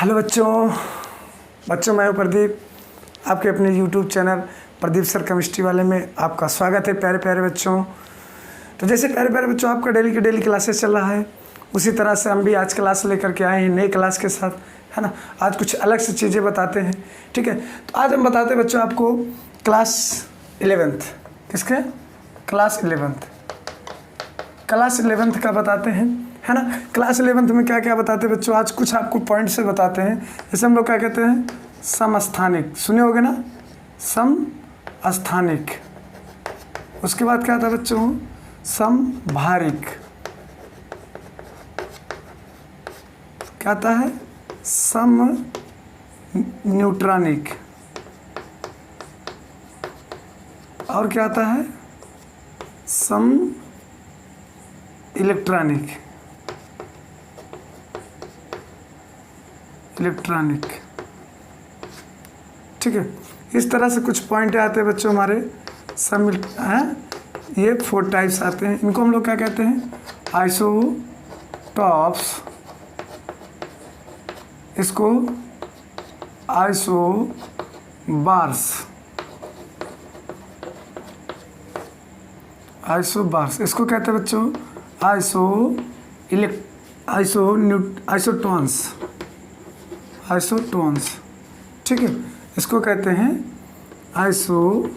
Hello बच्चों मैं हूं प्रदीप, आपके अपने YouTube channel Pradeep sir chemistry वाले में आपका स्वागत है। प्यारे प्यारे बच्चों, तो जैसे प्यारे प्यारे बच्चों आपका डेली की डेली क्लासेस चल रहा है, उसी तरह से हम भी आज क्लास लेकर के आए हैं नई क्लास के साथ, है ना। आज कुछ अलग से चीज़ें बताते हैं, ठीक है। तो आज हम बताते हैं बच्चों आपको क्लास 11th, किसके क्लास 11th का बताते हैं, है ना। क्लास 11th में क्या क्या बताते हैं बच्चों, आज कुछ आपको पॉइंट से बताते हैं। जैसे हम लोग क्या कहते हैं, समस्थानिक, सुने होगे ना, समस्थानिक। उसके बाद क्या आता है बच्चों, समभारिक, क्या आता है, सम न्यूट्रॉनिक, और क्या आता है, सम इलेक्ट्रॉनिक, ठीक है। इस तरह से कुछ पॉइंट आते हैं बच्चों हमारे सम हैं। ये 4 टाइप्स आते हैं, इनको हम लोग क्या कहते हैं, आइसोटॉप्स, इसको आइसोबार्स, इसको कहते हैं बच्चों आइसोटोन्स, ठीक है। इसको कहते हैं आइसो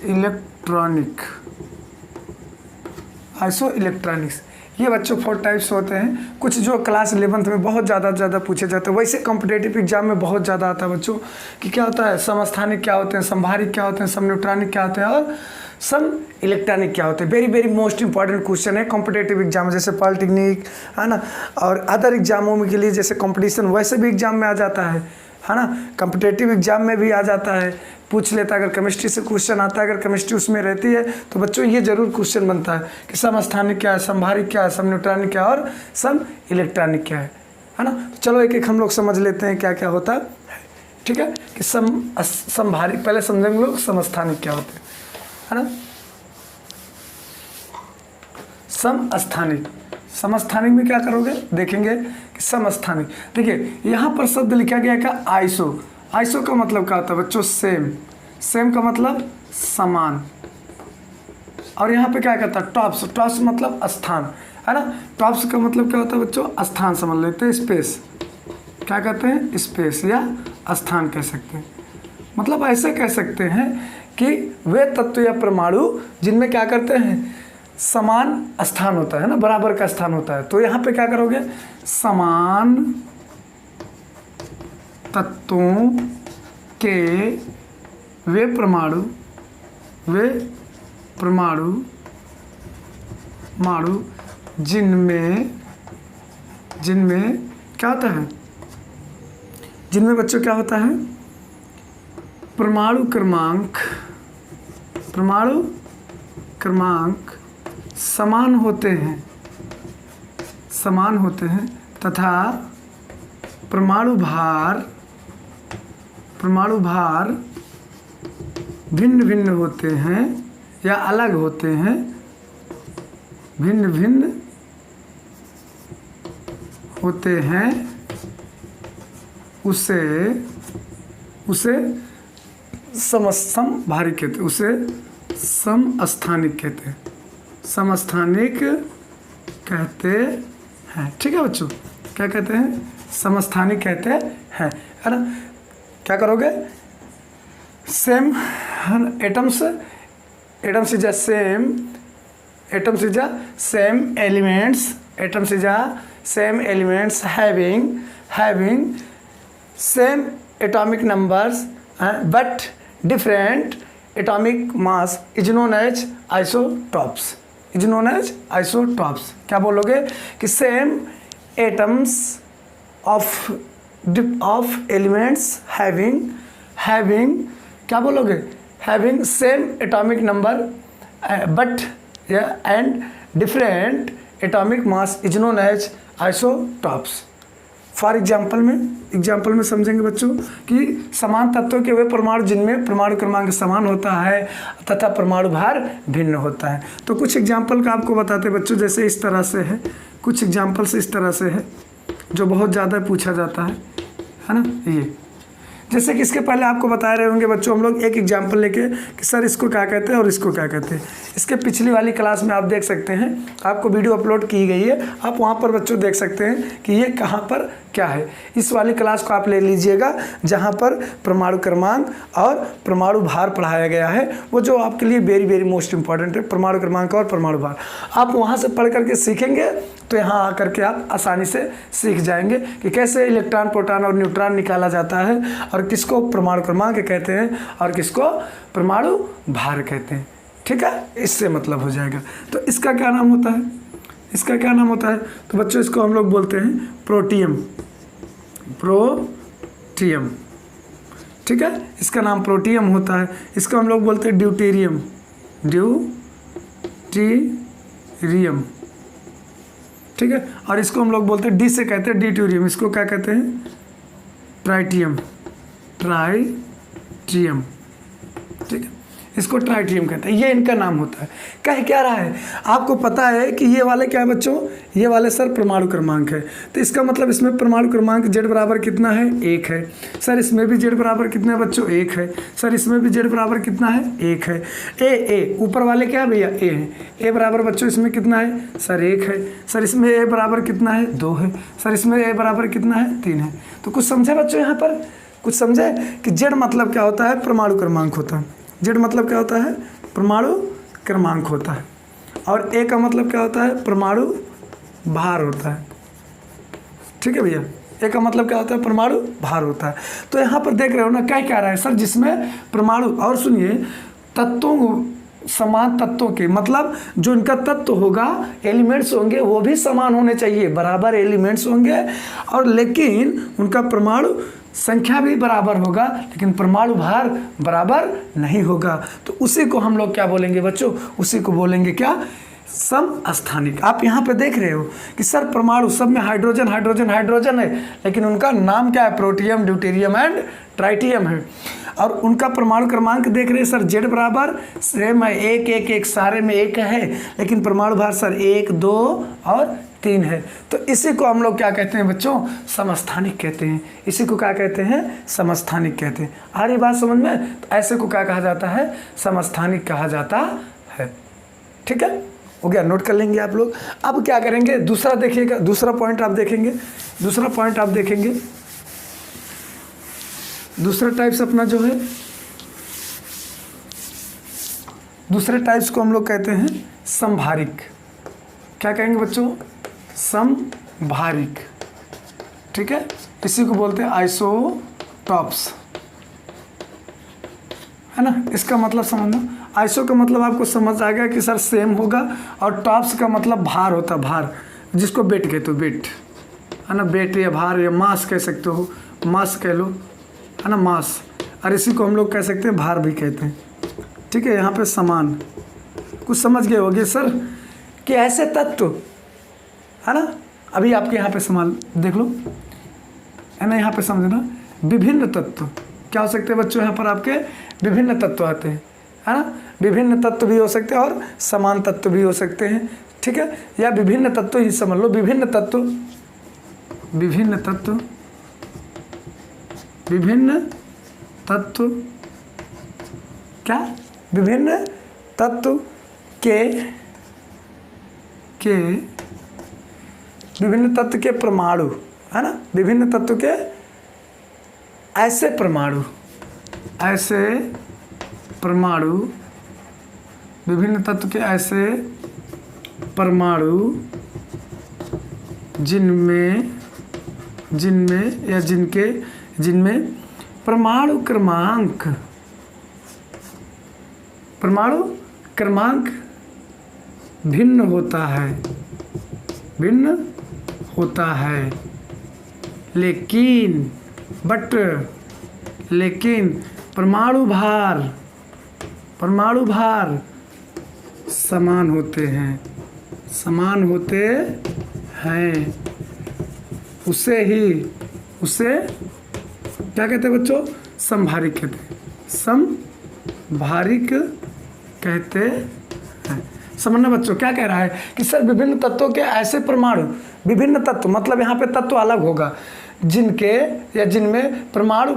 इलेक्ट्रॉनिक्स। ये बच्चों 4 टाइप्स होते हैं, कुछ जो क्लास 11th में बहुत ज़्यादा पूछे जाते हैं। वैसे कॉम्पिटेटिव एग्जाम में बहुत ज़्यादा आता है बच्चों कि क्या होता है, समस्थानिक क्या होते हैं, संभारिक क्या होते हैं, सम न्यूट्रॉनिक क्या होते हैं, और सम इलेक्ट्रॉनिक क्या होते हैं। वेरी मोस्ट इंपॉर्टेंट क्वेश्चन है कॉम्पिटेटिव एग्जाम, जैसे पॉलिटेक्निक, है ना, और अदर एग्जामों में के लिए जैसे कंपटीशन, वैसे भी एग्जाम में आ जाता है ना। कॉम्पिटेटिव एग्जाम में भी आ जाता है, पूछ लेता है। अगर केमिस्ट्री से क्वेश्चन आता है, अगर केमिस्ट्री उसमें रहती है तो बच्चों ये जरूर क्वेश्चन बनता है कि समस्थानिक क्या है, संभारिक क्या है, सम न्यूट्रॉनिक क्या है, और सम इलेक्ट्रॉनिक क्या है ना। चलो एक एक हम लोग समझ लेते हैं क्या क्या होता है, ठीक है। कि संभारिक पहले समझेंगे लोग, समस्थानिक क्या होते हैं, है ना। समस्थानिक में क्या करोगे, देखेंगे कि समस्थानिक, देखिए यहाँ पर शब्द लिखा गया क्या, आइसो का मतलब क्या होता है बच्चों, सेम का मतलब समान, और यहाँ पे क्या कहता है, टॉप्स मतलब स्थान, है ना। टॉप्स का मतलब क्या होता है बच्चों, स्थान समझ लेते हैं, स्पेस, क्या कहते हैं, स्पेस या स्थान कह सकते हैं। मतलब ऐसे कह सकते हैं कि वे तत्व या परमाणु जिनमें क्या करते हैं, समान स्थान होता है ना, बराबर का स्थान होता है। तो यहाँ पे क्या करोगे, समान तत्वों के वे परमाणु जिनमें क्या होता है, जिनमें बच्चों क्या होता है, परमाणु क्रमांक समान होते हैं तथा परमाणु भार भिन्न होते हैं या अलग होते हैं, भिन्न होते हैं, उसे समभारिक कहते हैं, उसे समस्थानिक कहते हैं, समस्थानिक कहते हैं, ठीक है बच्चों। क्या कहते हैं, समस्थानिक कहते हैं, है ना। क्या करोगे, same atoms is a same elements having same atomic numbers but different atomic mass is known as isotopes, क्या बोलोगे कि same atoms of elements having क्या बोलोगे, having same atomic number but and different atomic mass is known as isotopes. For example में समझेंगे बच्चों कि समान तत्वों के वे परमाणु जिनमें परमाणु क्रमांक समान होता है तथा परमाणु भार भिन्न होता है। तो कुछ एग्जाम्पल का आपको बताते बच्चों, जैसे इस तरह से है, कुछ एग्जाम्पल्स इस तरह से है, जो बहुत ज़्यादा पूछा जाता है ना। ये जैसे कि इसके पहले आपको बता रहे होंगे बच्चों हम लोग एक एग्जाम्पल लेके कि सर इसको क्या कहते हैं और इसको क्या कहते हैं। इसके पिछली वाली क्लास में आप देख सकते हैं, आपको वीडियो अपलोड की गई है, आप वहाँ पर बच्चों देख सकते हैं कि ये कहाँ पर क्या है। इस वाली क्लास को आप ले लीजिएगा जहाँ पर परमाणु क्रमांक और परमाणु भार पढ़ाया गया है, वो जो आपके लिए वेरी वेरी मोस्ट इंपॉर्टेंट है, परमाणु क्रमांक और परमाणु भार। आप वहाँ से पढ़ करके सीखेंगे तो यहाँ आकर के आप आसानी से सीख जाएंगे कि कैसे इलेक्ट्रॉन, प्रोटॉन और न्यूट्रॉन निकाला जाता है और किसको परमाणु क्रमांक कहते हैं और किसको परमाणु भार कहते हैं। ठीक है, इससे मतलब हो जाएगा। तो इसका क्या नाम होता है, इसका क्या नाम होता है? तो बच्चों इसको हम लोग बोलते हैं प्रोटियम, प्रोटियम। ठीक है, इसका नाम प्रोटियम होता है। इसको हम लोग बोलते हैं ड्यूटेरियम, ड्यूटेरियम। ठीक है, और इसको हम लोग बोलते हैं डी से कहते हैं ड्यूटेरियम। इसको क्या कहते हैं? Tritium, tritium. ठीक है, इसको ट्राइटियम कहते हैं। ये इनका नाम होता है। कह क्या रहा है आपको पता है कि ये वाले क्या है बच्चों, ये वाले सर परमाणु क्रमांक है। तो इसका मतलब इसमें परमाणु क्रमांक Z बराबर कितना है? 1 है। सर इसमें भी Z बराबर कितना है बच्चों? 1 है। सर इसमें भी Z बराबर कितना है? 1 है। ए ऊपर वाले क्या है भैया? A है। A बराबर बच्चों इसमें कितना है? सर 1 है। सर इसमें A बराबर कितना है? 2 है। सर इसमें A बराबर कितना है? 3 है। तो कुछ समझे बच्चों यहाँ पर? कुछ समझे कि Z मतलब क्या होता है? परमाणु क्रमांक होता है। Z मतलब क्या होता है? परमाणु क्रमांक होता है। और A का मतलब क्या होता है? परमाणु भार होता है। ठीक है भैया, A का मतलब क्या होता है? परमाणु भार होता है। तो यहाँ पर देख रहे हो ना क्या रहा है सर, जिसमें परमाणु, और सुनिए तत्वों, समान तत्वों के मतलब जो इनका तत्व होगा, एलिमेंट्स होंगे वो भी समान होने चाहिए, बराबर एलिमेंट्स होंगे, और लेकिन उनका परमाणु संख्या भी बराबर होगा, लेकिन परमाणु भार बराबर नहीं होगा। तो उसी को हम लोग क्या बोलेंगे बच्चों? उसी को बोलेंगे क्या? समस्थानिक। आप यहाँ पे देख रहे हो कि सर परमाणु सब में हाइड्रोजन हाइड्रोजन हाइड्रोजन है, लेकिन उनका नाम क्या है? प्रोटियम, ड्यूटेरियम एंड ट्राइटियम है। और उनका परमाणु क्रमांक देख रहे हैं सर, Z बराबर सेम है, 1 1 1, सारे में 1 है, लेकिन परमाणु भार सर 1 2 और 3 है। तो इसी को हम लोग क्या कहते हैं बच्चों? समस्थानिक कहते हैं। इसी को क्या कहते हैं? समस्थानिक कहते हैं। आ रही बात समझ में? तो ऐसे को क्या कहा जाता है? समस्थानिक कहा जाता है। ठीक है, हो गया, नोट कर लेंगे आप लोग। अब क्या करेंगे? दूसरा देखिएगा, दूसरा पॉइंट आप देखेंगे, दूसरा पॉइंट आप देखेंगे। दूसरा टाइप्स अपना जो है, दूसरे टाइप्स को हम लोग कहते हैं समभारिक। क्या कहेंगे बच्चों? समभारिक। ठीक है, इसी को बोलते हैं आइसोटॉप्स, है ना। इसका मतलब समझना, आइसो का मतलब आपको समझ आ गया कि सर सेम होगा, और टॉप्स का मतलब भार होता है, भार, जिसको वेट कहते हो, वेट, है ना। वेट या भार या मास कह सकते हो, मास कह लो, है ना, मास। और इसी को हम लोग कह सकते हैं भार भी कहते हैं। ठीक है, यहाँ पे समान, कुछ समझ गए होगे सर कि ऐसे तत्व, है ना। अभी आपके यहाँ पे समान देख लो, है ना, यहाँ पे समझना, विभिन्न तत्व क्या हो सकते हैं बच्चों? यहाँ पर आपके विभिन्न तत्व आते हैं, है ना। विभिन्न तत्व भी हो सकते हैं और समान तत्व भी हो सकते हैं। ठीक है, या विभिन्न तत्व ही समझ लो, विभिन्न तत्व, विभिन्न तत्व, विभिन्न तत्व, क्या? विभिन्न तत्व के विभिन्न तत्व के परमाणु, है ना। विभिन्न तत्व के ऐसे परमाणु, ऐसे परमाणु, विभिन्न तत्व के ऐसे परमाणु जिनमें या जिनमें परमाणु क्रमांक भिन्न होता है, लेकिन परमाणु भार समान होते हैं, उसे क्या कहते हैं बच्चों? समभारिक कहते हैं, समभारिक कहते हैं। समझना बच्चों, क्या कह रहा है कि सर विभिन्न तत्वों के ऐसे परमाणु, विभिन्न तत्व मतलब यहाँ पे तत्व अलग होगा, जिनके या जिनमें परमाणु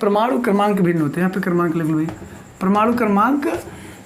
परमाणु क्रमांक भिन्न होते हैं। यहाँ पे क्रमांक लिख लो भैया, परमाणु क्रमांक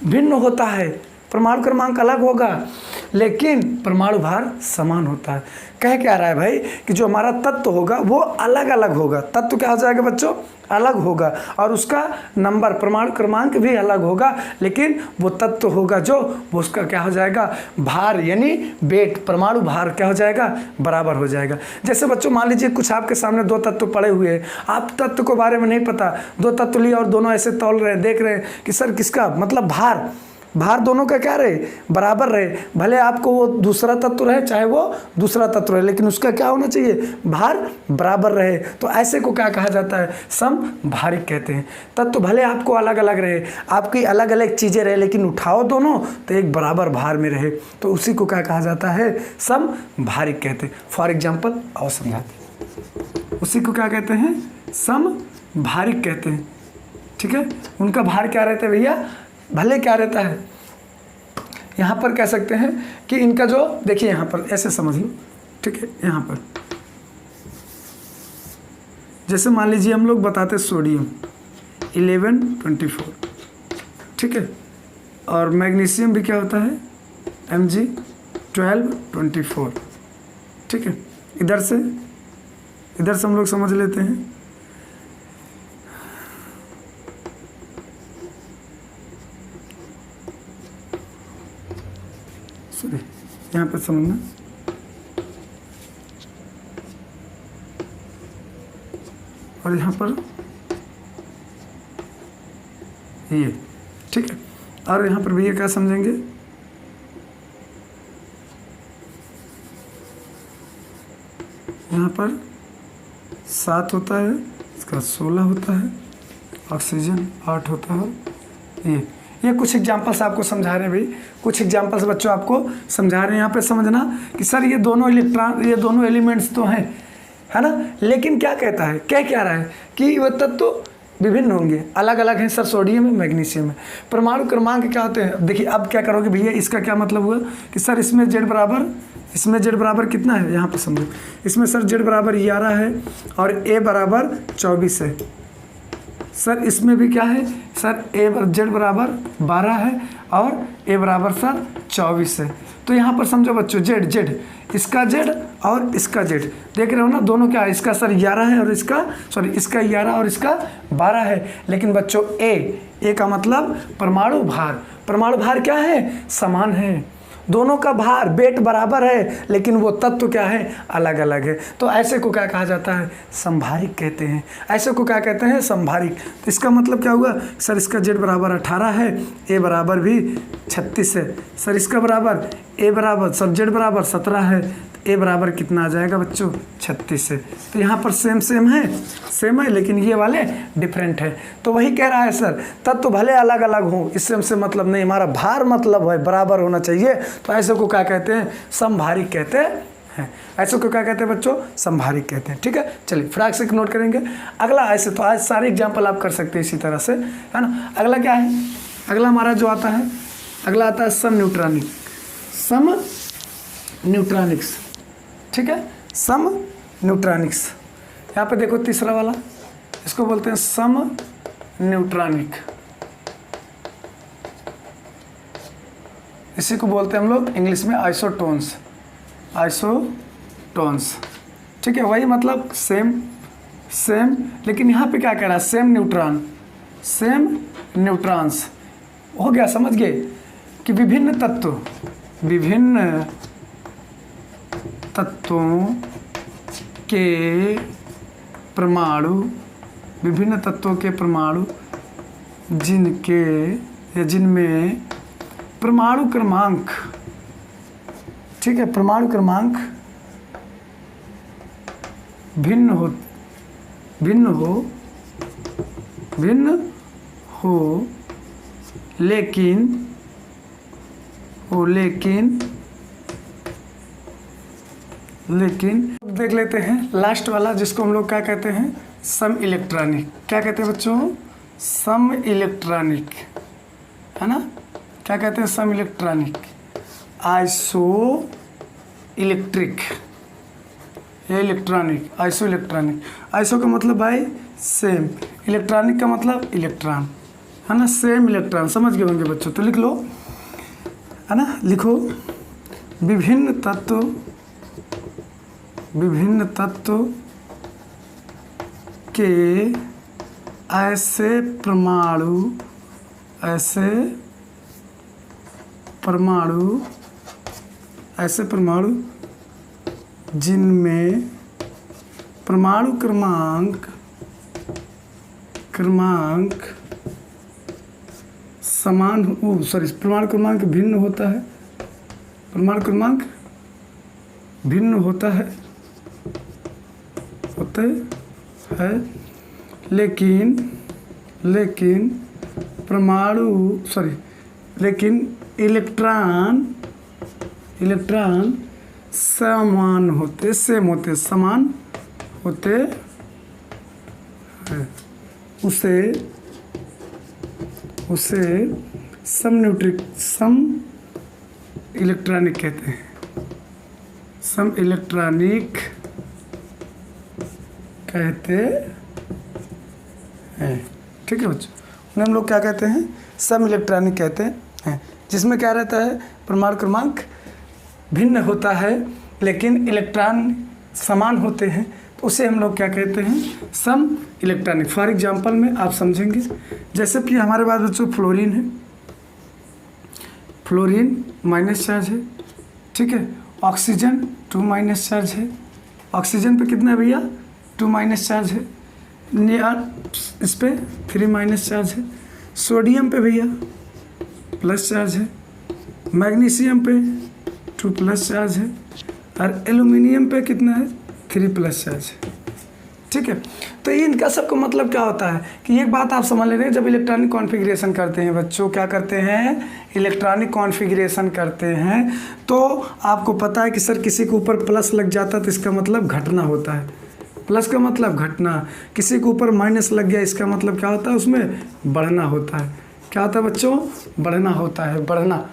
भिन्न होता है, परमाणु क्रमांक अलग होगा लेकिन परमाणु भार समान होता है। कह क्या रहा है भाई कि जो हमारा तत्व होगा वो अलग अलग होगा, तत्व क्या हो जाएगा बच्चों, अलग होगा, और उसका नंबर परमाणु क्रमांक भी अलग होगा, लेकिन वो तत्व होगा जो वो उसका क्या हो जाएगा, भार यानी वेट, परमाणु भार क्या हो जाएगा, बराबर हो जाएगा। जैसे बच्चों मान लीजिए कुछ आपके सामने दो तत्व पड़े हुए हैं, आप तत्व के बारे में नहीं पता, दो तत्व लिए और दोनों ऐसे तौल रहे हैं, देख रहे हैं कि सर किसका मतलब भार दोनों का क्या रहे, बराबर रहे, भले आपको वो दूसरा तत्व रहे चाहे वो दूसरा तत्व रहे, लेकिन उसका क्या होना चाहिए, भार बराबर रहे। तो ऐसे को क्या कहा जाता है, समभारिक कहते हैं। तत्व भले आपको अलग अलग रहे, आपकी अलग अलग चीज़ें रहे, लेकिन उठाओ दोनों तो एक बराबर भार में रहे, तो उसी को क्या कहा जाता है, समभारिक कहते हैं। फॉर एग्जाम्पल और समझाते, उसी को क्या कहते हैं, समभारिक कहते हैं। ठीक है, उनका भार क्या रहता है भैया, भले क्या रहता है, यहाँ पर कह सकते हैं कि इनका जो, देखिए यहाँ पर ऐसे समझ लो, ठीक है, यहाँ पर जैसे मान लीजिए हम लोग बताते सोडियम 1124, ठीक है, और मैग्नीशियम भी क्या होता है Mg 1224, ठीक है। इधर से हम लोग समझ लेते हैं, यहाँ पर समझना, और यहाँ पर ये, ठीक है, और यहाँ पर भी ये क्या समझेंगे, यहाँ पर 7 होता है, इसका 16 होता है, ऑक्सीजन 8 होता है। ये कुछ एग्जांपल्स आपको समझा रहे हैं भाई, कुछ एग्जांपल्स बच्चों आपको समझा रहे हैं। यहाँ पे समझना कि सर ये दोनों एलिमेंट्स तो हैं, है ना, लेकिन क्या कहता है, क्या रहा है कि वह तत्व विभिन्न होंगे, अलग अलग हैं। सर सोडियम है, मैग्नीशियम है, परमाणु क्रमांक क्या होते हैं। देखिए अब क्या करोगे भैया, इसका क्या मतलब हुआ कि सर इसमें Z बराबर कितना है, यहाँ पर समझो, इसमें सर Z बराबर 11 है और A बराबर 24 है। सर इसमें भी क्या है, सर Z बराबर 12 है और A बराबर सर 24 है। तो यहाँ पर समझो बच्चों, Z इसका Z और इसका Z, देख रहे हो ना, दोनों क्या है, इसका सर 11 है और इसका 11 और इसका 12 है। लेकिन बच्चों A का मतलब परमाणु भार क्या है, समान है, दोनों का भार वेट बराबर है, लेकिन वो तत्व क्या है, अलग अलग है। तो ऐसे को क्या कहा जाता है, समभारिक कहते हैं। ऐसे को क्या कहते हैं, समभारिक। तो इसका मतलब क्या हुआ, सर इसका Z बराबर 18 है, A बराबर भी 36 है, सर इसका बराबर A बराबर सर Z बराबर 17 है, A बराबर कितना आ जाएगा बच्चों, 36 है। तो यहाँ पर सेम है, लेकिन ये वाले डिफरेंट है। तो वही कह रहा है सर, तत्व भले अलग अलग हों, इससे हमसे मतलब नहीं, हमारा भार मतलब है बराबर होना चाहिए। तो ऐसे को क्या कहते हैं, समभारिक कहते हैं। ऐसे को क्या कहते हैं बच्चों, समभारिक कहते हैं। ठीक है, चलिए फटाक से नोट करेंगे। अगला ऐसे तो आज सारे एग्जाम्पल आप कर सकते हैं इसी तरह से, है ना। अगला क्या है, अगला हमारा जो आता है, अगला आता है सम न्यूट्रॉनिक्स। ठीक है, सम न्यूट्रॉनिक्स। यहाँ पे देखो तीसरा वाला, इसको बोलते हैं सम न्यूट्रॉनिक। इसी को बोलते हैं हम लोग इंग्लिश में आइसोटोन्स। ठीक है, वही मतलब सेम, लेकिन यहाँ पे क्या कह रहा है, सेम न्यूट्रॉन्स हो गया। समझ गए कि विभिन्न तत्वों के परमाणु, विभिन्न तत्वों के परमाणु जिनके या जिनमें परमाणु क्रमांक, ठीक है, परमाणु क्रमांक भिन्न हो लेकिन देख लेते हैं लास्ट वाला, जिसको हम लोग क्या कहते हैं, सम इलेक्ट्रॉनिक। क्या कहते हैं बच्चों, सम इलेक्ट्रॉनिक, है ना। क्या कहते हैं, सम इलेक्ट्रॉनिक। आइसो इलेक्ट्रिक या इलेक्ट्रॉनिक, आइसो इलेक्ट्रॉनिक। आइसो का मतलब भाई सेम, इलेक्ट्रॉनिक का मतलब इलेक्ट्रॉन, है ना, सेम इलेक्ट्रॉन, समझ गए होंगे बच्चों। तो लिख लो, है ना, लिखो विभिन्न तत्व के ऐसे परमाणु जिनमें परमाणु क्रमांक समान परमाणु क्रमांक भिन्न होता है, लेकिन इलेक्ट्रॉन समान होते हैं, उसे सम इलेक्ट्रॉनिक कहते हैं, सम इलेक्ट्रॉनिक कहते हैं। ठीक है बच्चों, उन्हें हम लोग क्या कहते हैं, सम इलेक्ट्रॉनिक कहते हैं, जिसमें क्या रहता है, परमाणु क्रमांक भिन्न होता है लेकिन इलेक्ट्रॉन समान होते हैं, तो उसे हम लोग क्या कहते हैं, सम इलेक्ट्रॉनिक। फॉर एग्जांपल में आप समझेंगे, जैसे कि हमारे पास बच्चों फ्लोरीन है, फ्लोरीन माइनस चार्ज है, ठीक है। ऑक्सीजन 2 माइनस चार्ज है, ऑक्सीजन पे कितना है भैया, 2 माइनस चार्ज है। इस पे 3 माइनस चार्ज है। सोडियम पे भैया प्लस चार्ज है, मैग्नीशियम पे 2 प्लस चार्ज है, और एल्युमिनियम पे कितना है, 3 प्लस चार्ज है। ठीक है, तो इनका सबका मतलब क्या होता है कि एक बात आप समझ ले रहे हैं, जब इलेक्ट्रॉनिक कॉन्फ़िगरेशन करते हैं बच्चों, क्या करते हैं, इलेक्ट्रॉनिक कॉन्फ़िगरेशन करते हैं, तो आपको पता है कि सर किसी के ऊपर प्लस लग जाता है तो इसका मतलब घटना होता है, प्लस का मतलब घटना, किसी के ऊपर माइनस लग गया इसका मतलब क्या होता है, उसमें बढ़ना होता है। क्या होता है बच्चों, बढ़ना होता है, बढ़ना।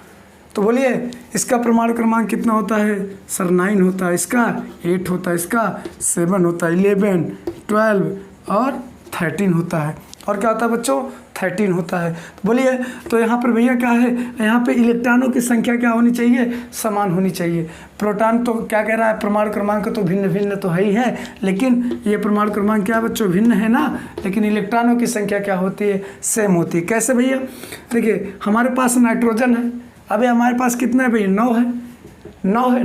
तो बोलिए इसका परमाणु क्रमांक कितना होता है, सर 9 होता है, इसका 8 होता है, इसका 7 होता है, 11, 12 और 13 होता है। और क्या होता है बच्चों, 13 होता है। तो बोलिए, तो यहाँ पर भैया क्या है, यहाँ पे इलेक्ट्रॉनों की संख्या क्या होनी चाहिए, समान होनी चाहिए। प्रोटॉन तो क्या कह रहा है, परमाणु क्रमांक तो भिन्न भिन्न तो है ही है, लेकिन ये परमाणु क्रमांक क्या है बच्चों, भिन्न है ना, लेकिन इलेक्ट्रॉनों की संख्या क्या होती है, सेम होती है। कैसे भैया, देखिए हमारे पास नाइट्रोजन है, अभी हमारे पास कितना है भैया, 9 है, 9 है,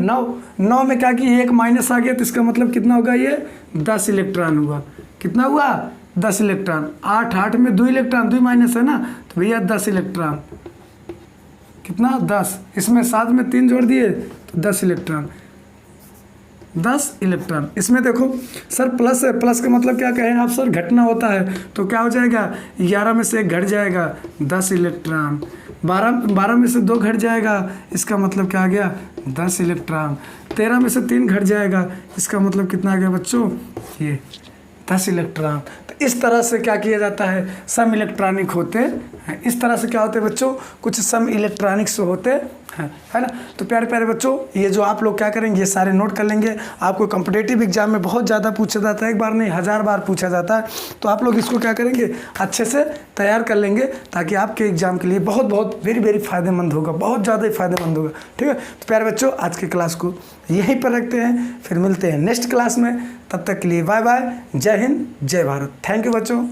9 में क्या कि एक माइनस आ गया तो इसका मतलब कितना होगा, ये 10 इलेक्ट्रॉन हुआ। कितना हुआ, 10 इलेक्ट्रॉन। 8 में 2 इलेक्ट्रॉन, 2 माइनस है ना, तो भैया 10 इलेक्ट्रॉन, कितना 10, इसमें 7 में 3 जोड़ दिए तो 10 इलेक्ट्रॉन, 10 इलेक्ट्रॉन। इसमें देखो सर प्लस है, प्लस का मतलब क्या कहें आप सर, घटना होता है, तो क्या हो जाएगा, 11 में से 1 घट जाएगा, 10 इलेक्ट्रॉन। 12 में से 2 घट जाएगा, इसका मतलब क्या आ गया, 10 इलेक्ट्रॉन। 13 में से 3 घट जाएगा, इसका मतलब कितना आ गया बच्चों, ये 10 इलेक्ट्रॉन। तो इस तरह से क्या किया जाता है, सम इलेक्ट्रॉनिक होते हैं। इस तरह से क्या होते हैं बच्चों, कुछ सम इलेक्ट्रॉनिक्स होते हैं, है ना। तो प्यारे प्यारे बच्चों, ये जो आप लोग क्या करेंगे, ये सारे नोट कर लेंगे। आपको कॉम्पिटिटिव एग्जाम में बहुत ज़्यादा पूछा जाता है, एक बार नहीं 1000 बार पूछा जाता है। तो आप लोग इसको क्या करेंगे, अच्छे से तैयार कर लेंगे, ताकि आपके एग्जाम के लिए बहुत बहुत वेरी वेरी फायदेमंद होगा, बहुत ज़्यादा ही फायदेमंद होगा। ठीक है, तो प्यारे बच्चों, आज की क्लास को यहीं पर रखते हैं, फिर मिलते हैं नेक्स्ट क्लास में। तब तक के लिए बाय बाय, जय हिंद, जय भारत। थैंक यू बच्चों।